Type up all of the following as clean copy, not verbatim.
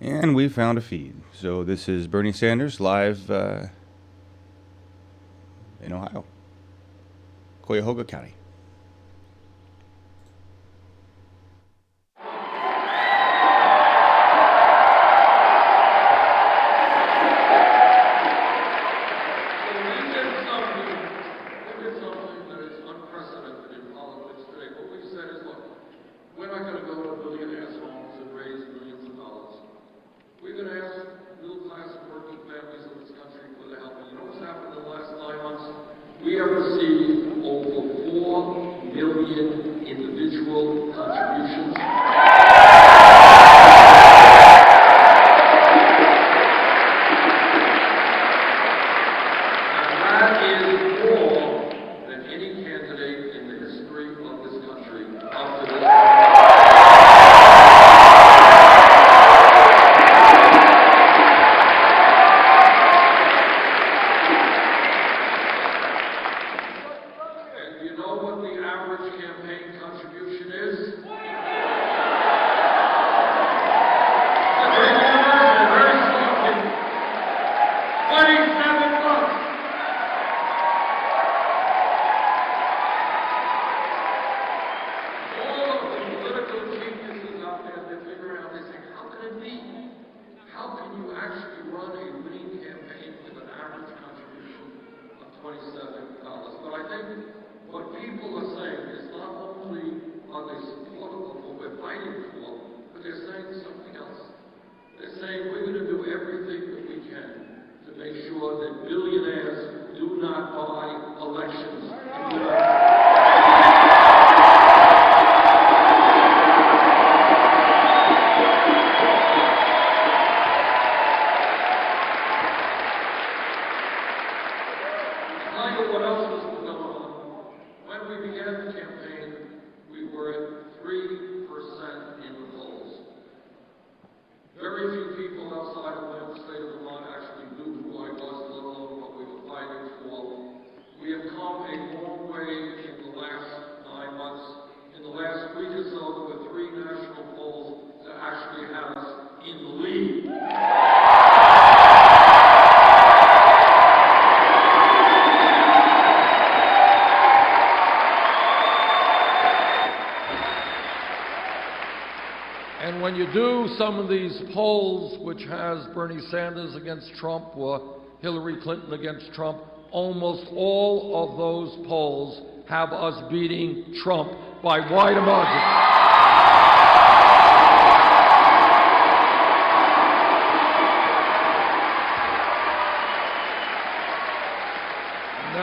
And we found a feed. So this is Bernie Sanders live in Ohio, Cuyahoga County. We have received over 4 million individual contributions. And that is more than any candidate in the history of this country up to this point. Campaign contribution is? Very shocking. $27. All of the political geniuses out there, they figure out, they say, how can it be? How can you actually run a winning campaign with an average contribution of $27? But I think what people are saying is not only are they supportive of what we're fighting for, but they're saying something else. They're saying we're going to do everything that we can to make sure that billionaires do not buy elections. I'll tell you what else was going on. When we began the campaign, we were at 3% in the polls. Very few people outside of the state of Vermont actually knew who I was, let alone what we were fighting for. We have come a long way in the last 9 months. In the last week or so, there were 3 national polls that actually had us in the lead. And when you do some of these polls, which has Bernie Sanders against Trump or Hillary Clinton against Trump, almost all of those polls have us beating Trump by wide margins.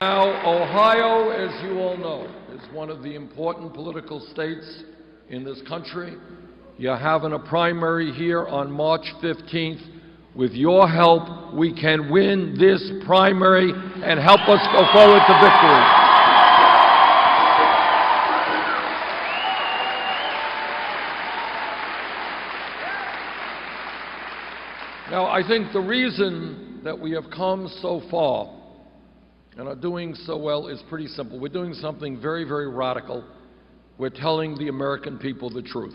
Now, Ohio, as you all know, is one of the important political states in this country. You're having a primary here on March 15th. With your help, we can win this primary and help us go forward to victory. Now, I think the reason that we have come so far and are doing so well is pretty simple. We're doing something very, very radical. We're telling the American people the truth.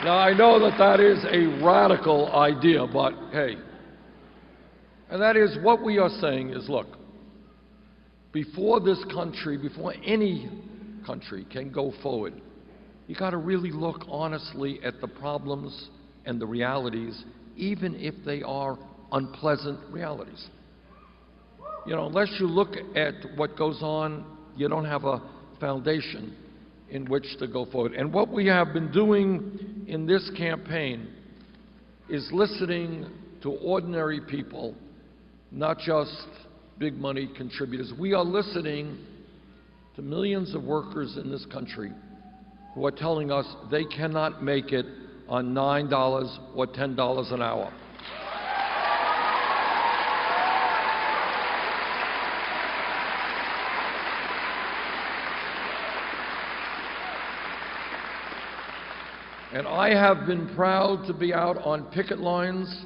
Now, I know that that is a radical idea, but hey, and that is what we are saying is, look, before this country, before any country can go forward, you got to really look honestly at the problems and the realities, even if they are unpleasant realities. You know, unless you look at what goes on, you don't have a foundation in which to go forward. And what we have been doing in this campaign is listening to ordinary people, not just big money contributors. We are listening to millions of workers in this country who are telling us they cannot make it on $9 or $10 an hour. And I have been proud to be out on picket lines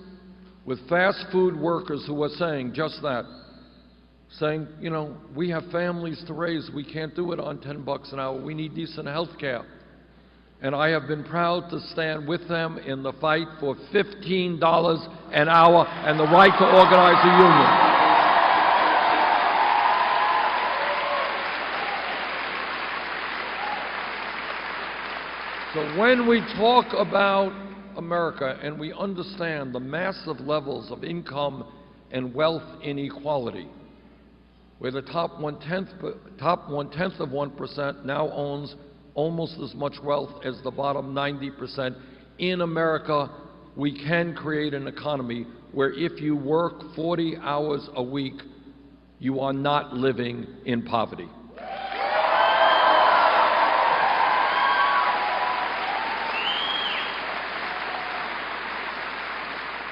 with fast food workers who are saying just that. Saying, you know, we have families to raise. We can't do it on $10 an hour. We need decent health care. And I have been proud to stand with them in the fight for $15 an hour and the right to organize a union. So when we talk about America and we understand the massive levels of income and wealth inequality, where the top one-tenth of 1% now owns almost as much wealth as the bottom 90%, in America, we can create an economy where if you work 40 hours a week, you are not living in poverty.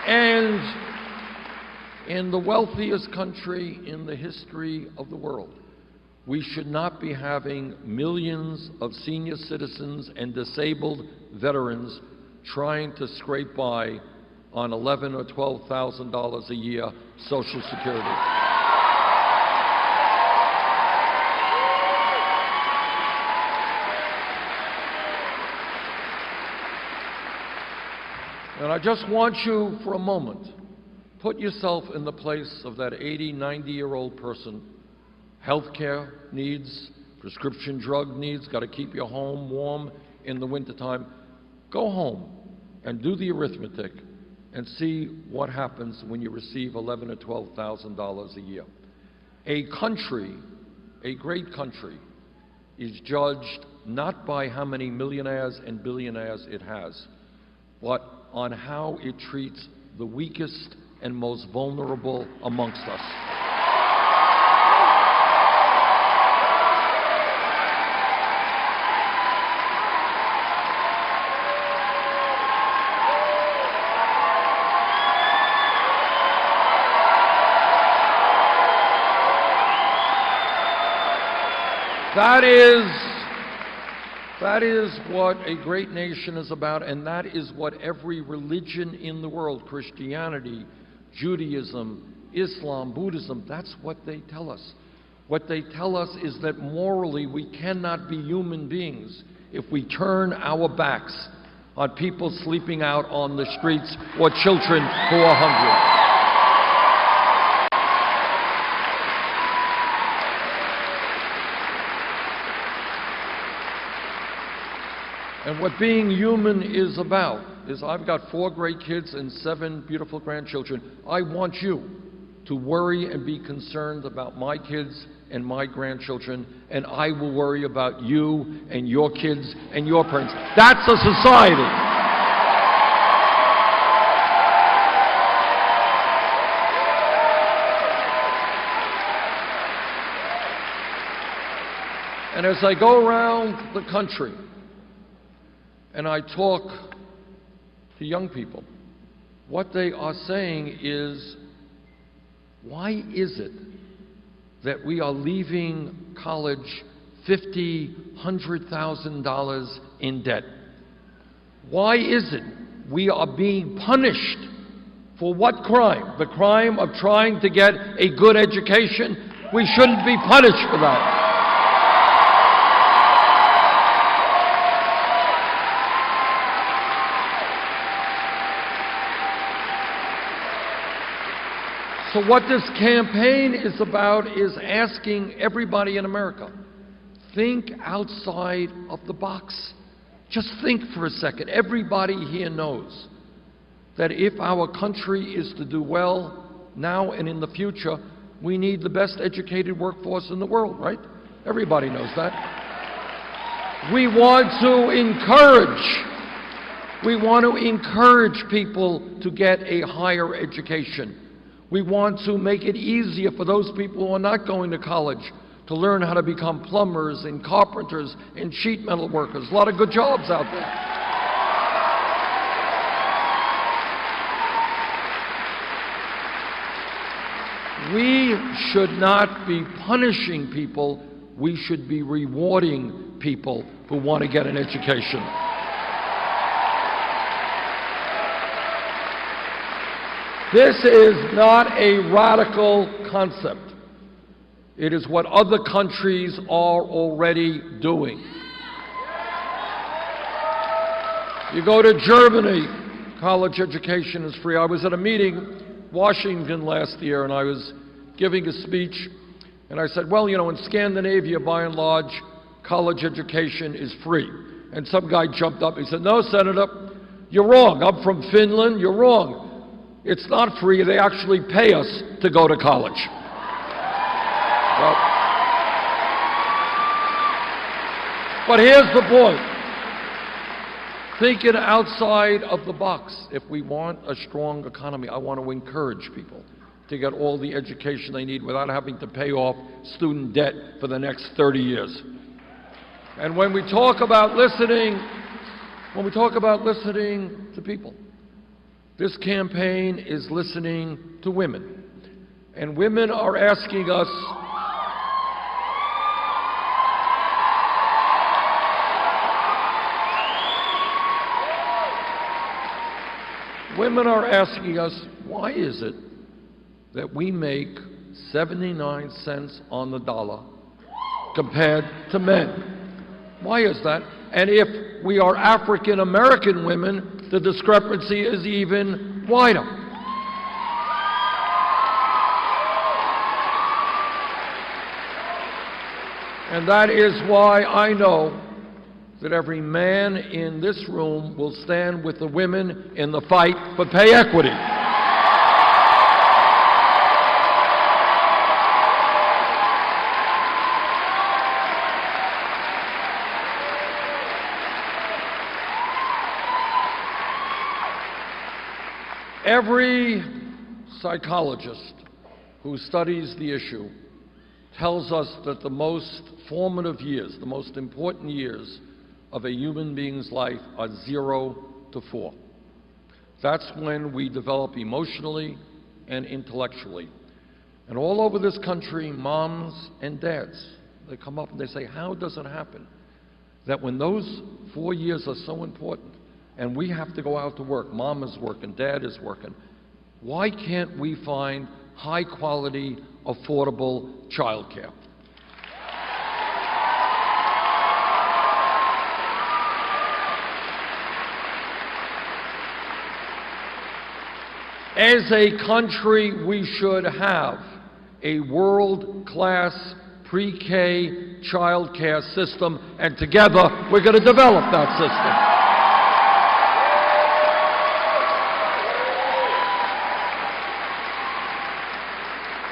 And in the wealthiest country in the history of the world, we should not be having millions of senior citizens and disabled veterans trying to scrape by on $11,000 or $12,000 a year Social Security. And I just want you for a moment, put yourself in the place of that 80, 90-year-old person. Healthcare needs, prescription drug needs, got to keep your home warm in the wintertime. Go home and do the arithmetic and see what happens when you receive $11,000 or $12,000 a year. A country, a great country, is judged not by how many millionaires and billionaires it has, but on how it treats the weakest and most vulnerable amongst us. That is what a great nation is about, and that is what every religion in the world, Christianity, Judaism, Islam, Buddhism, that's what they tell us. What they tell us is that morally we cannot be human beings if we turn our backs on people sleeping out on the streets or children who are hungry. And what being human is about is I've got 4 great kids and 7 beautiful grandchildren. I want you to worry and be concerned about my kids and my grandchildren, and I will worry about you and your kids and your parents. That's a society. And as I go around the country, and I talk to young people, what they are saying is, why is it that we are leaving college $50,000, $100,000 in debt? Why is it we are being punished for what crime? The crime of trying to get a good education? We shouldn't be punished for that. So what this campaign is about is asking everybody in America, think outside of the box. Just think for a second. Everybody here knows that if our country is to do well now and in the future, we need the best educated workforce in the world, right? Everybody knows that. We want to encourage people to get a higher education. We want to make it easier for those people who are not going to college to learn how to become plumbers and carpenters and sheet metal workers. A lot of good jobs out there. We should not be punishing people. We should be rewarding people who want to get an education. This is not a radical concept. It is what other countries are already doing. You go to Germany, college education is free. I was at a meeting, Washington, last year, and I was giving a speech, and I said, well, you know, in Scandinavia, by and large, college education is free. And some guy jumped up, he said, no, Senator, you're wrong. I'm from Finland, you're wrong. It's not free, they actually pay us to go to college. Well, but here's the point. Thinking outside of the box. If we want a strong economy, I want to encourage people to get all the education they need without having to pay off student debt for the next 30 years. And when we talk about listening to people, this campaign is listening to women. And women are asking us, why is it that we make 79 cents on the dollar compared to men? Why is that? And if we are African American women, the discrepancy is even wider. And that is why I know that every man in this room will stand with the women in the fight for pay equity. Every psychologist who studies the issue tells us that the most formative years, the most important years of a human being's life are 0 to 4. That's when we develop emotionally and intellectually. And all over this country, moms and dads, they come up and they say, how does it happen that when those 4 years are so important and we have to go out to work, mom is working, dad is working, why can't we find high quality, affordable child care? As a country, we should have a world-class pre-K child care system, and together we're going to develop that system.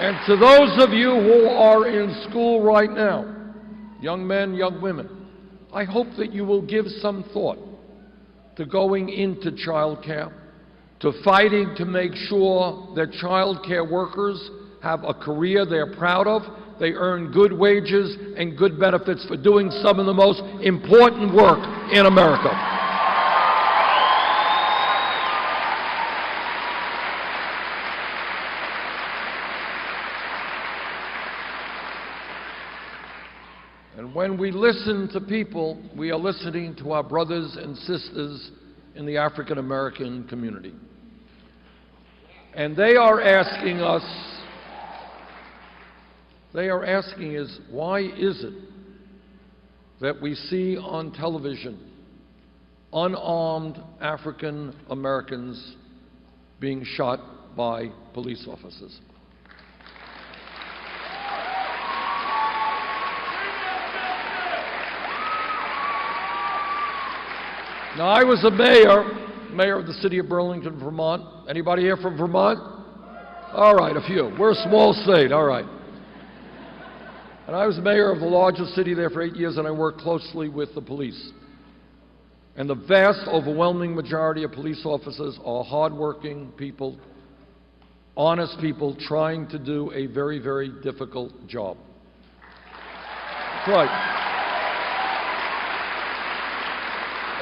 And to those of you who are in school right now, young men, young women, I hope that you will give some thought to going into child care, to fighting to make sure that child care workers have a career they're proud of, they earn good wages and good benefits for doing some of the most important work in America. And when we listen to people, we are listening to our brothers and sisters in the African American community. And they are asking us, why is it that we see on television unarmed African Americans being shot by police officers? Now, I was a mayor of the city of Burlington, Vermont. Anybody here from Vermont? All right, a few. We're a small state, all right. And I was mayor of the largest city there for 8 years, and I worked closely with the police. And the vast, overwhelming majority of police officers are hardworking people, honest people trying to do a very, very difficult job. That's right.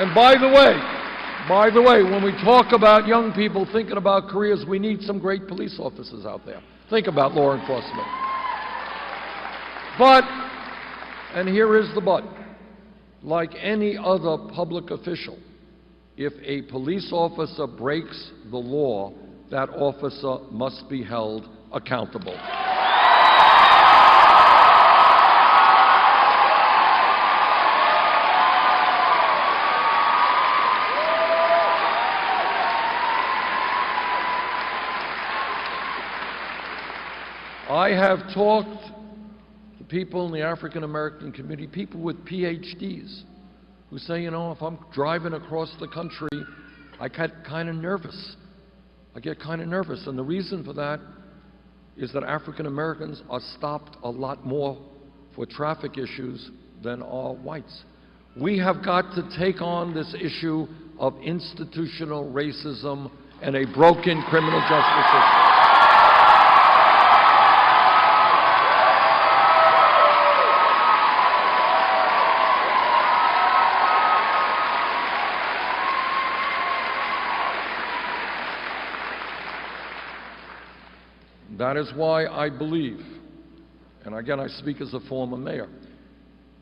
And by the way, when we talk about young people thinking about careers, we need some great police officers out there. Think about law enforcement. But, and here is the but, like any other public official, if a police officer breaks the law, that officer must be held accountable. I have talked to people in the African American community, people with PhDs, who say, you know, if I'm driving across the country, I get kind of nervous. I get kind of nervous, and the reason for that is that African Americans are stopped a lot more for traffic issues than are whites. We have got to take on this issue of institutional racism and a broken criminal justice system. That is why I believe, and again I speak as a former mayor,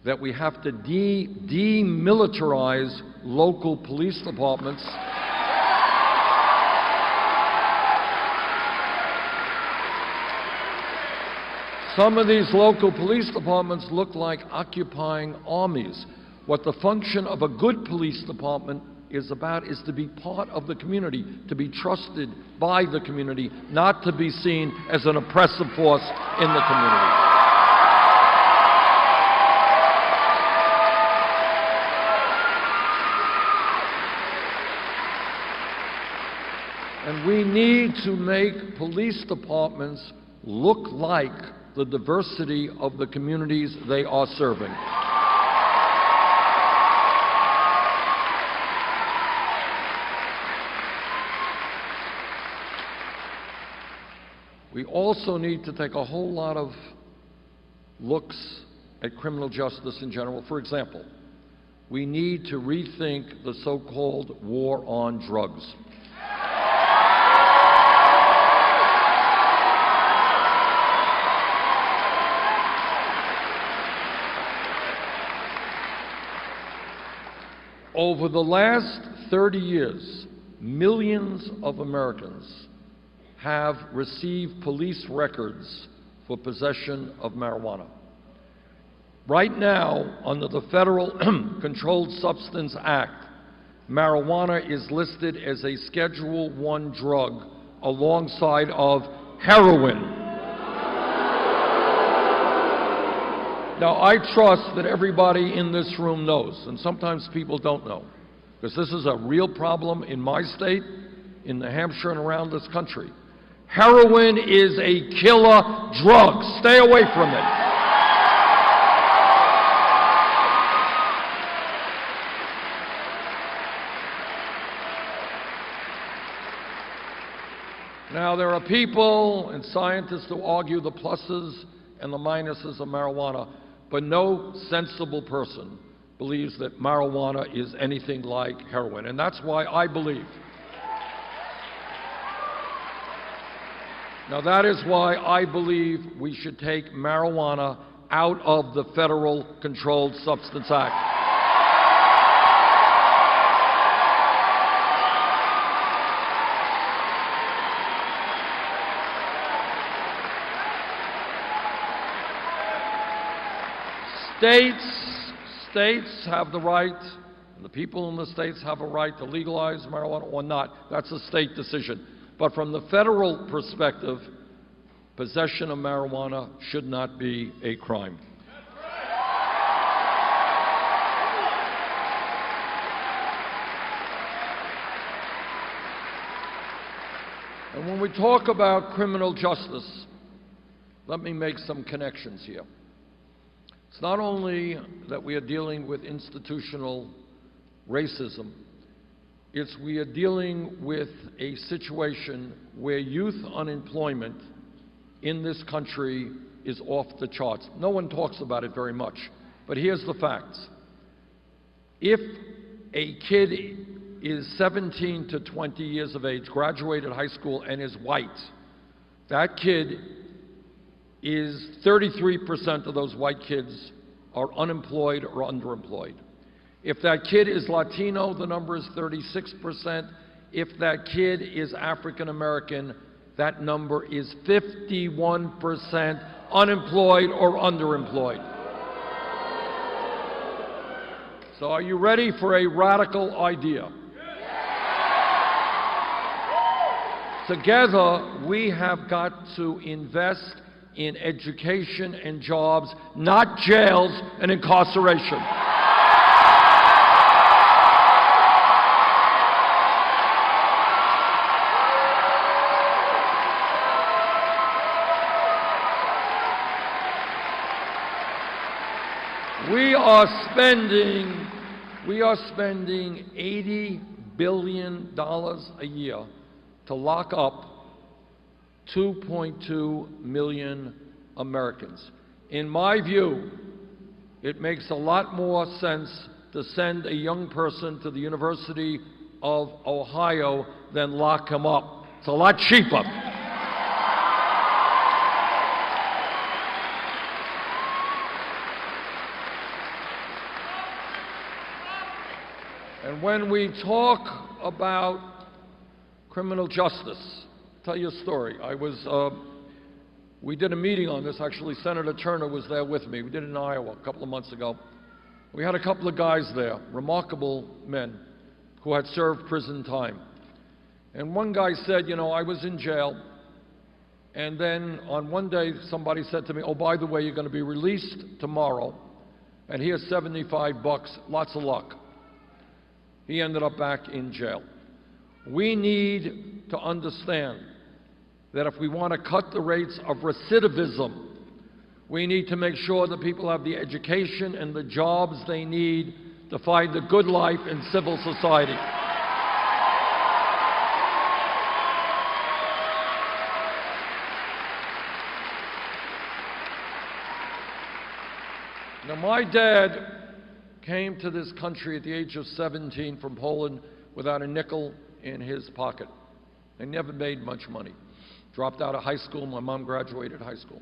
that we have to demilitarize local police departments. Some of these local police departments look like occupying armies. What the function of a good police department is about is to be part of the community, to be trusted by the community, not to be seen as an oppressive force in the community. And we need to make police departments look like the diversity of the communities they are serving. We also need to take a whole lot of looks at criminal justice in general. For example, we need to rethink the so-called war on drugs. Over the last 30 years, millions of Americans have received police records for possession of marijuana. Right now, under the Federal Controlled Substance Act, marijuana is listed as a Schedule I drug alongside of heroin. Now, I trust that everybody in this room knows, and sometimes people don't know, because this is a real problem in my state, in New Hampshire, and around this country. Heroin is a killer drug. Stay away from it. Now, there are people and scientists who argue the pluses and the minuses of marijuana, but no sensible person believes that marijuana is anything like heroin. And that's why I believe. Now, that is why I believe we should take marijuana out of the Federal Controlled Substance Act. States have the right, and the people in the states have a right to legalize marijuana or not. That's a state decision. But from the federal perspective, possession of marijuana should not be a crime. And when we talk about criminal justice, let me make some connections here. It's not only that we are dealing with institutional racism, it's we are dealing with a situation where youth unemployment in this country is off the charts. No one talks about it very much, but here's the facts. If a kid is 17 to 20 years of age, graduated high school, and is white, that kid is 33% of those white kids are unemployed or underemployed. If that kid is Latino, the number is 36%. If that kid is African American, that number is 51% unemployed or underemployed. So are you ready for a radical idea? Together, we have got to invest in education and jobs, not jails and incarceration. We are spending $80 billion a year to lock up 2.2 million Americans. In my view, it makes a lot more sense to send a young person to the University of Ohio than lock him up. It's a lot cheaper. And when we talk about criminal justice, I'll tell you a story. We did a meeting on this. Actually, Senator Turner was there with me. We did it in Iowa a couple of months ago. We had a couple of guys there, remarkable men, who had served prison time. And one guy said, you know, I was in jail, and then on one day somebody said to me, oh, by the way, you're going to be released tomorrow, and here's $75, lots of luck. He ended up back in jail. We need to understand that if we want to cut the rates of recidivism, we need to make sure that people have the education and the jobs they need to find a good life in civil society. Now, my dad came to this country at the age of 17 from Poland without a nickel in his pocket. He never made much money. Dropped out of high school. My mom graduated high school.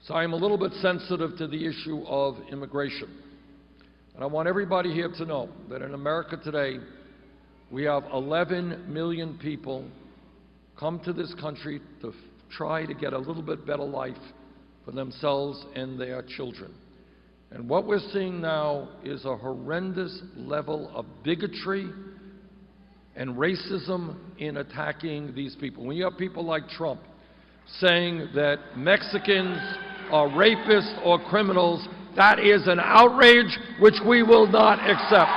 So I am a little bit sensitive to the issue of immigration. And I want everybody here to know that in America today, we have 11 million people come to this country to try to get a little bit better life for themselves and their children. And what we're seeing now is a horrendous level of bigotry and racism in attacking these people. When you have people like Trump saying that Mexicans are rapists or criminals, that is an outrage which we will not accept.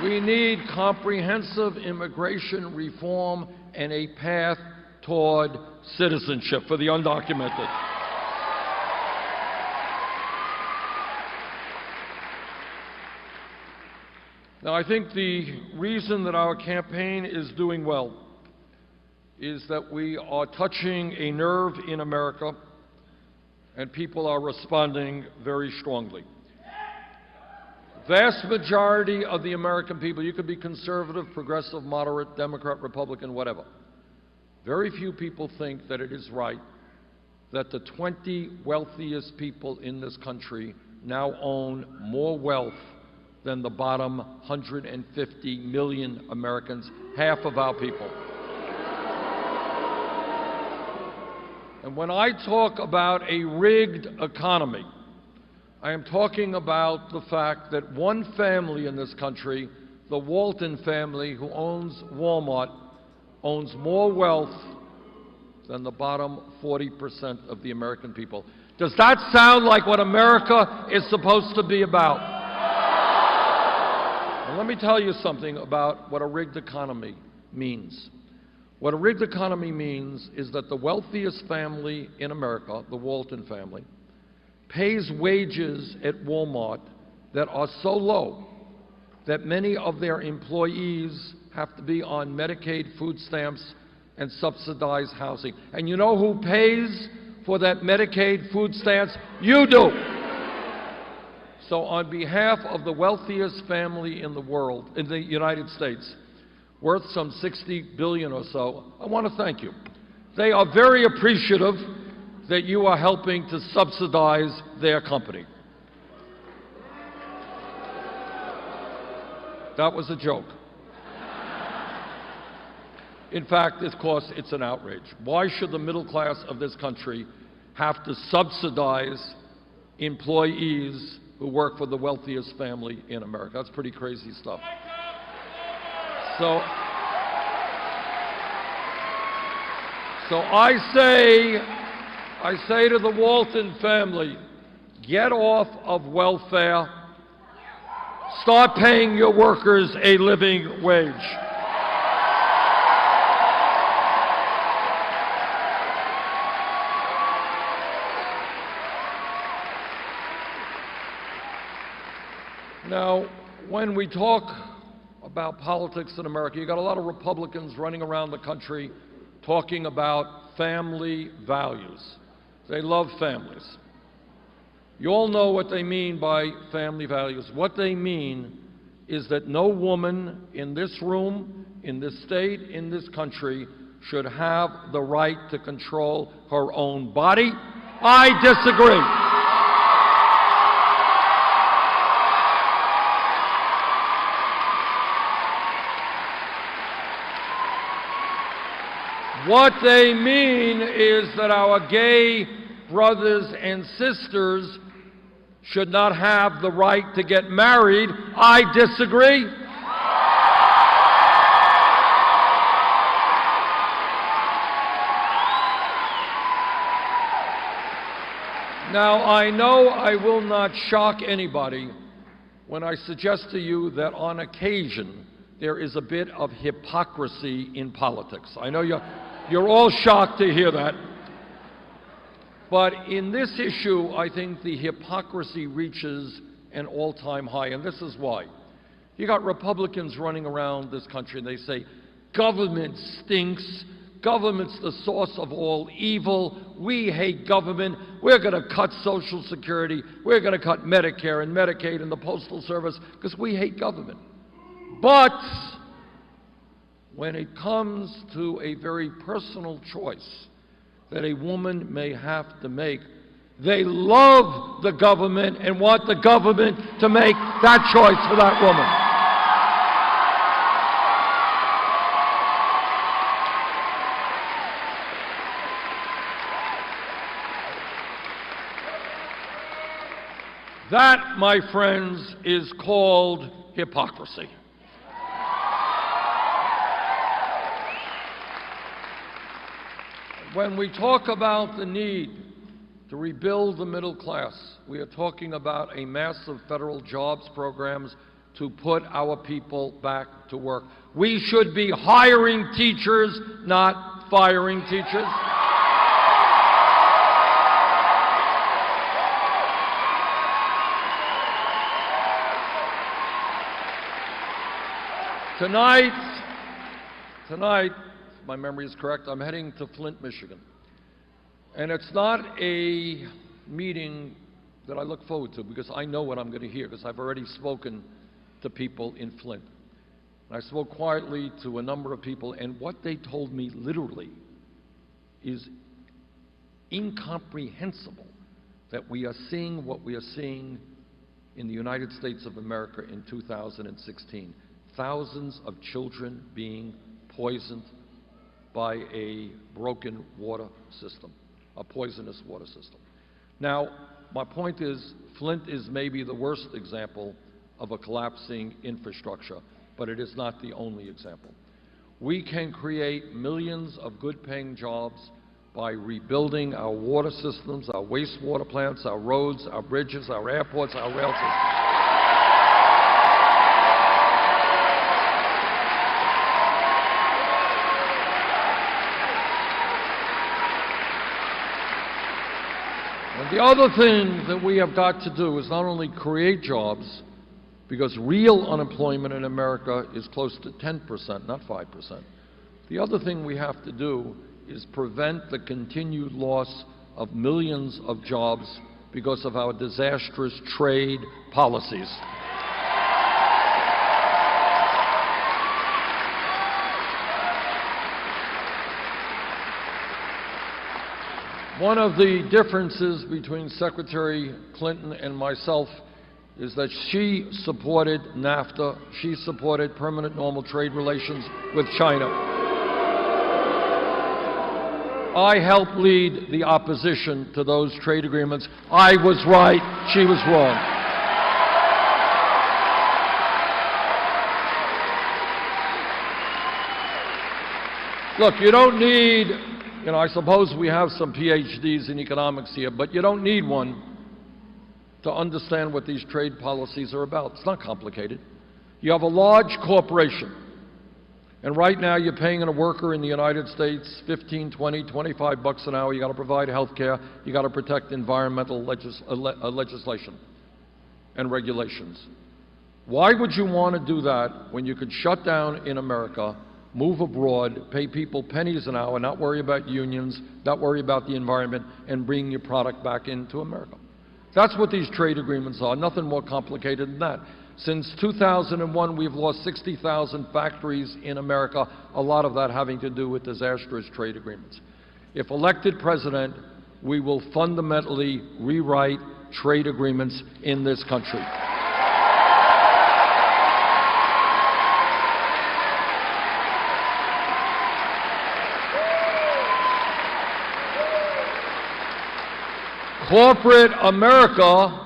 We need comprehensive immigration reform and a path toward citizenship for the undocumented. Now, I think the reason that our campaign is doing well is that we are touching a nerve in America, and people are responding very strongly. Vast majority of the American people, you could be conservative, progressive, moderate, Democrat, Republican, whatever. Very few people think that it is right that the 20 wealthiest people in this country now own more wealth than the bottom 150 million Americans, half of our people. And when I talk about a rigged economy, I am talking about the fact that one family in this country, the Walton family who owns Walmart, owns more wealth than the bottom 40% of the American people. Does that sound like what America is supposed to be about? And let me tell you something about what a rigged economy means. What a rigged economy means is that the wealthiest family in America, the Walton family, pays wages at Walmart that are so low that many of their employees have to be on Medicaid food stamps and subsidized housing. And you know who pays for that Medicaid food stamps? You do. So on behalf of the wealthiest family in the world, in the United States, worth some $60 billion or so, I want to thank you. They are very appreciative that you are helping to subsidize their company. That was a joke. In fact, of course, it's an outrage. Why should the middle class of this country have to subsidize employees who work for the wealthiest family in America? That's pretty crazy stuff. So I say to the Walton family, get off of welfare, start paying your workers a living wage. Now, when we talk about politics in America, you got a lot of Republicans running around the country talking about family values. They love families. You all know what they mean by family values. What they mean is that no woman in this room, in this state, in this country, should have the right to control her own body. I disagree. What they mean is that our gay brothers and sisters should not have the right to get married. I disagree. Now, I know I will not shock anybody when I suggest to you that on occasion there is a bit of hypocrisy in politics. I know you're all shocked to hear that. But in this issue, I think the hypocrisy reaches an all-time high, and this is why. You got Republicans running around this country, and they say, government stinks, government's the source of all evil, we hate government, we're going to cut Social Security, we're going to cut Medicare and Medicaid and the Postal Service, because we hate government. But when it comes to a very personal choice that a woman may have to make, they love the government and want the government to make that choice for that woman. That, my friends, is called hypocrisy. When we talk about the need to rebuild the middle class, we are talking about a massive federal jobs programs to put our people back to work. We should be hiring teachers, not firing teachers. Tonight, if my memory is correct, I'm heading to Flint, Michigan. And it's not a meeting that I look forward to because I know what I'm going to hear because I've already spoken to people in Flint. And I spoke quietly to a number of people, and what they told me literally is incomprehensible that we are seeing what we are seeing in the United States of America in 2016. Thousands of children being poisoned by a broken water system, a poisonous water system. Now, my point is, Flint is maybe the worst example of a collapsing infrastructure, but it is not the only example. We can create millions of good-paying jobs by rebuilding our water systems, our wastewater plants, our roads, our bridges, our airports, our rail systems. The other thing that we have got to do is not only create jobs, because real unemployment in America is close to 10%, not 5%. The other thing we have to do is prevent the continued loss of millions of jobs because of our disastrous trade policies. One of the differences between Secretary Clinton and myself is that she supported NAFTA, she supported permanent normal trade relations with China. I helped lead the opposition to those trade agreements. I was right, she was wrong. Look, you don't need, I suppose we have some PhDs in economics here, but you don't need one to understand what these trade policies are about. It's not complicated. You have a large corporation, and right now you're paying a worker in the United States 15, 20, 25 bucks an hour. You got to provide health care. You got to protect environmental legislation and regulations. Why would you want to do that when you could shut down in America, move abroad, pay people pennies an hour, not worry about unions, not worry about the environment, and bring your product back into America? That's what these trade agreements are, nothing more complicated than that. Since 2001, we've lost 60,000 factories in America, a lot of that having to do with disastrous trade agreements. If elected president, we will fundamentally rewrite trade agreements in this country. Corporate America,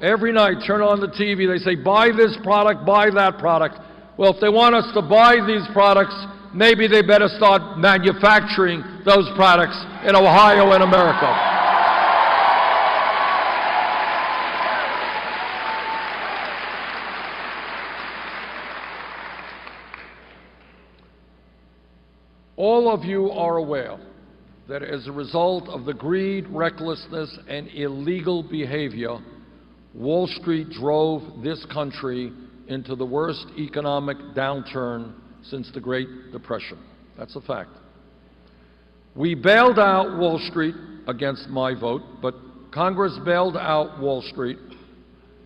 every night, turn on the TV, they say, buy this product, buy that product. Well, if they want us to buy these products, maybe they better start manufacturing those products in Ohio and America. All of you are aware that as a result of the greed, recklessness, and illegal behavior, Wall Street drove this country into the worst economic downturn since the Great Depression. That's a fact. We bailed out Wall Street against my vote, but Congress bailed out Wall Street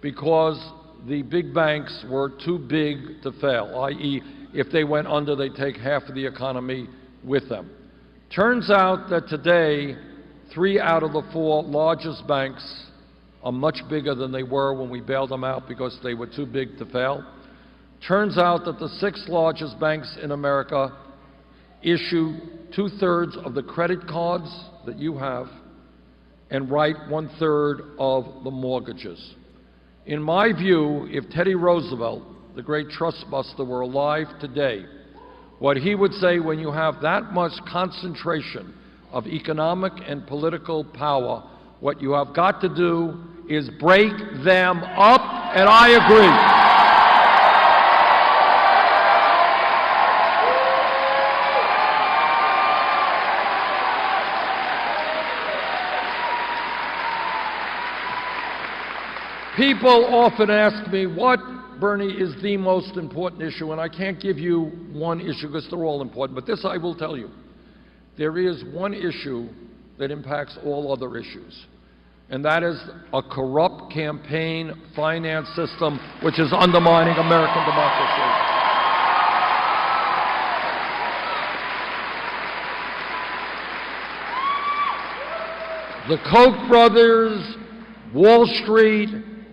because the big banks were too big to fail, i.e., if they went under, they'd take half of the economy with them. Turns out that today, 3 out of the 4 largest banks are much bigger than they were when we bailed them out because they were too big to fail. Turns out that the 6 largest banks in America issue 2/3 of the credit cards that you have and write 1/3 of the mortgages. In my view, if Teddy Roosevelt, the great trust buster, were alive today, what he would say when you have that much concentration of economic and political power, what you have got to do is break them up, and I agree. People often ask me, what, Bernie, is the most important issue? And I can't give you one issue because they're all important, but this I will tell you. There is one issue that impacts all other issues, and that is a corrupt campaign finance system which is undermining American democracy. The Koch brothers, Wall Street,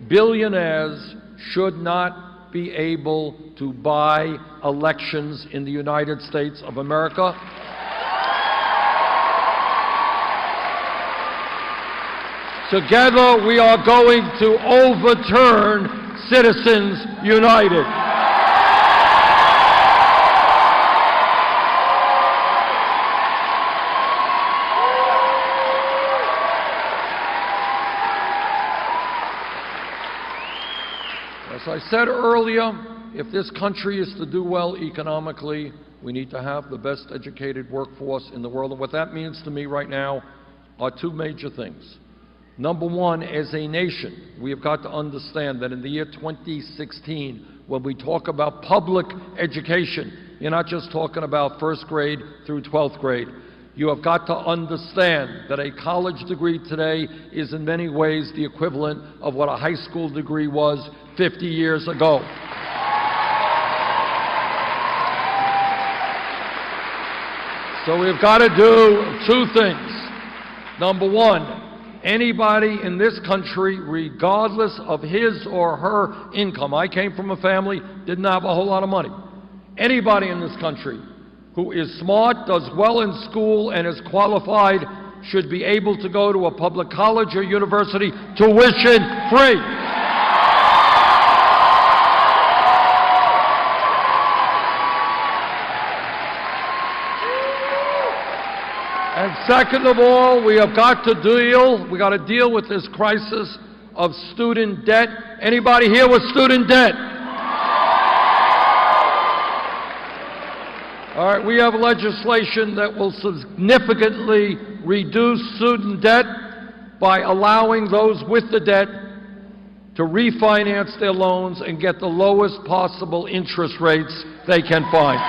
billionaires should not be able to buy elections in the United States of America. Together we are going to overturn Citizens United. As I said earlier, if this country is to do well economically, we need to have the best educated workforce in the world. And what that means to me right now are 2 major things. Number one, as a nation, we have got to understand that in the year 2016, when we talk about public education, you're not just talking about 1st grade through 12th grade. You have got to understand that a college degree today is in many ways the equivalent of what a high school degree was 50 years ago. So we've got to do 2 things. Number one, anybody in this country, regardless of his or her income — I came from a family, didn't have a whole lot of money — anybody in this country who is smart, does well in school, and is qualified should be able to go to a public college or university tuition free. And second of all, we got to deal with this crisis of student debt. Anybody here with student debt? All right, we have legislation that will significantly reduce student debt by allowing those with the debt to refinance their loans and get the lowest possible interest rates they can find.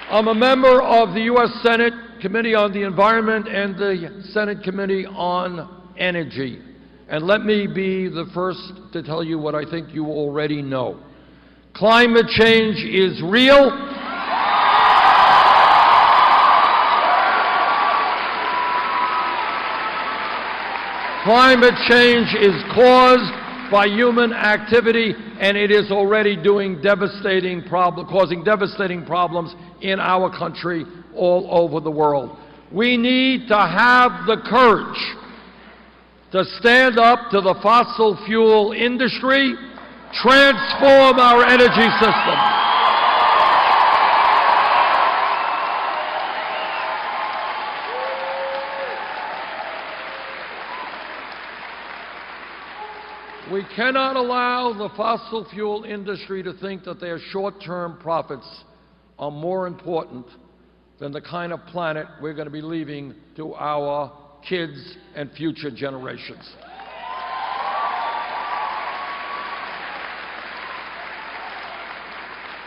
I'm a member of the U.S. Senate Committee on the Environment and the Senate Committee on Energy. And let me be the first to tell you what I think you already know. Climate change is real. Climate change is caused by human activity, and it is already causing devastating problems in our country, all over the world. We need to have the courage to stand up to the fossil fuel industry, transform our energy system. We cannot allow the fossil fuel industry to think that their short-term profits are more important than the kind of planet we're going to be leaving to our kids and future generations.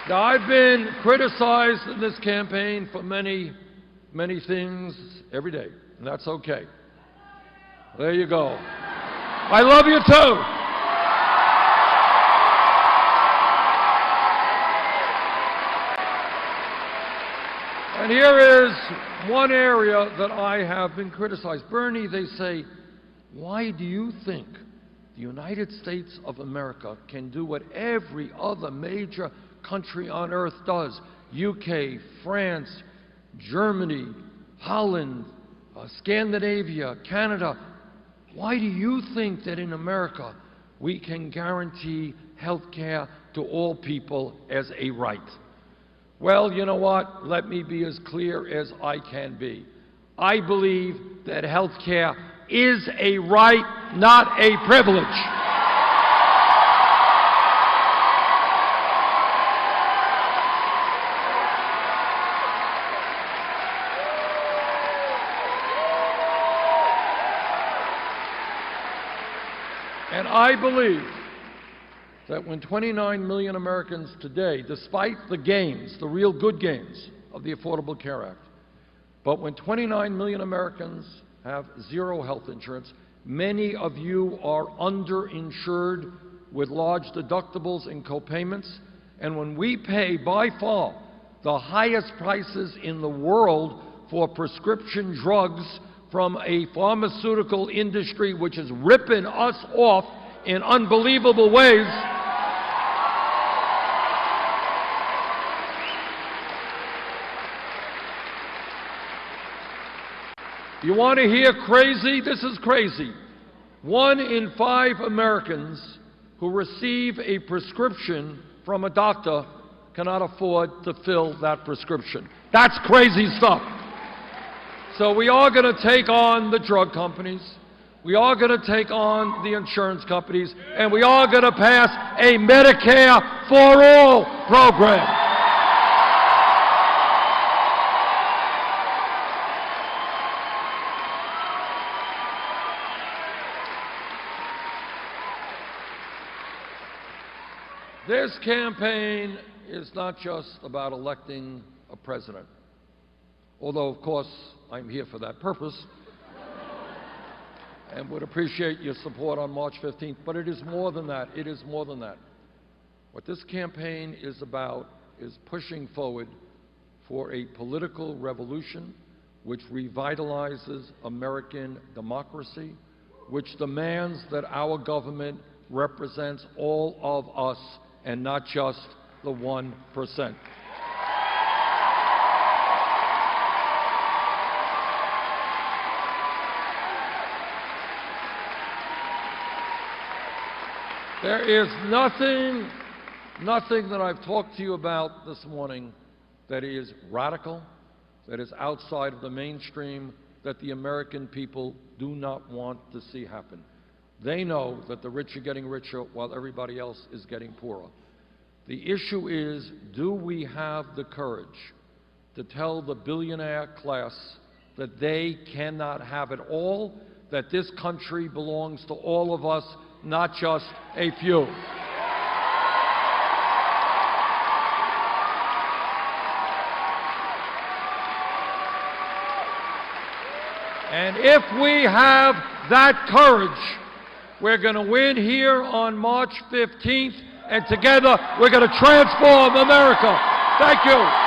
Now, I've been criticized in this campaign for many things every day, and that's okay. There you go. I love you too. And here is one area that I have been criticized. Bernie, they say, why do you think the United States of America can do what every other major country on earth does? UK, France, Germany, Holland, Scandinavia, Canada. Why do you think that in America we can guarantee health care to all people as a right? Well, you know what? Let me be as clear as I can be. I believe that health care is a right, not a privilege. And I believe that when 29 million Americans today, despite the gains, the real good gains of the Affordable Care Act, but when 29 million Americans have zero health insurance, many of you are underinsured with large deductibles and co-payments, and when we pay by far the highest prices in the world for prescription drugs from a pharmaceutical industry which is ripping us off in unbelievable ways, you want to hear crazy? This is crazy. 1 in 5 Americans who receive a prescription from a doctor cannot afford to fill that prescription. That's crazy stuff. So we are going to take on the drug companies, we are going to take on the insurance companies, and we are going to pass a Medicare for All program. This campaign is not just about electing a president, although, of course, I'm here for that purpose and would appreciate your support on March 15th, but it is more than that. It is more than that. What this campaign is about is pushing forward for a political revolution which revitalizes American democracy, which demands that our government represents all of us and not just the 1%. There is nothing that I've talked to you about this morning that is radical, that is outside of the mainstream, that the American people do not want to see happen. They know that the rich are getting richer while everybody else is getting poorer. The issue is, do we have the courage to tell the billionaire class that they cannot have it all, that this country belongs to all of us, not just a few? And if we have that courage, we're going to win here on March 15th, and together we're going to transform America. Thank you.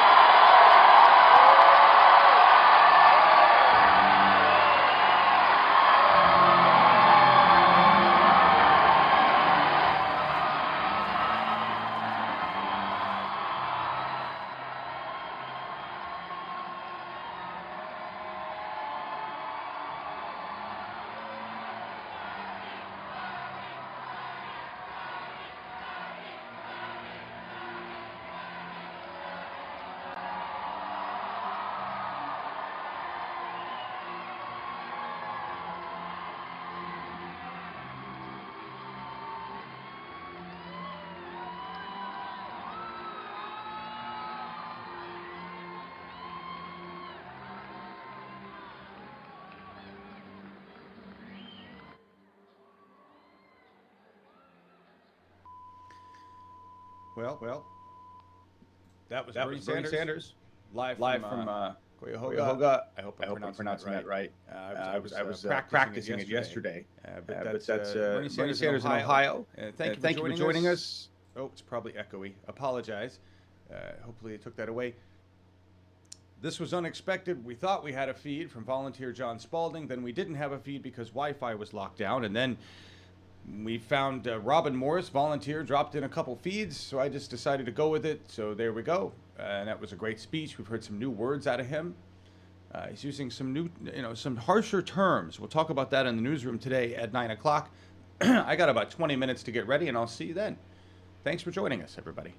Well, that was Bernie Sanders, live from Cuyahoga. I hope I'm pronouncing that right. I was practicing it yesterday. But that's Bernie Sanders in Ohio. Thank you for joining us. Oh, it's probably echoey. Apologize. Hopefully you took that away. This was unexpected. We thought we had a feed from volunteer John Spalding. Then we didn't have a feed because Wi-Fi was locked down. And then we found Robin Morris, volunteer, dropped in a couple feeds, so I just decided to go with it. So there we go. And that was a great speech. We've heard some new words out of him. He's using some new, some harsher terms. We'll talk about that in the newsroom today at 9 o'clock. I got about 20 minutes to get ready, and I'll see you then. Thanks for joining us, everybody.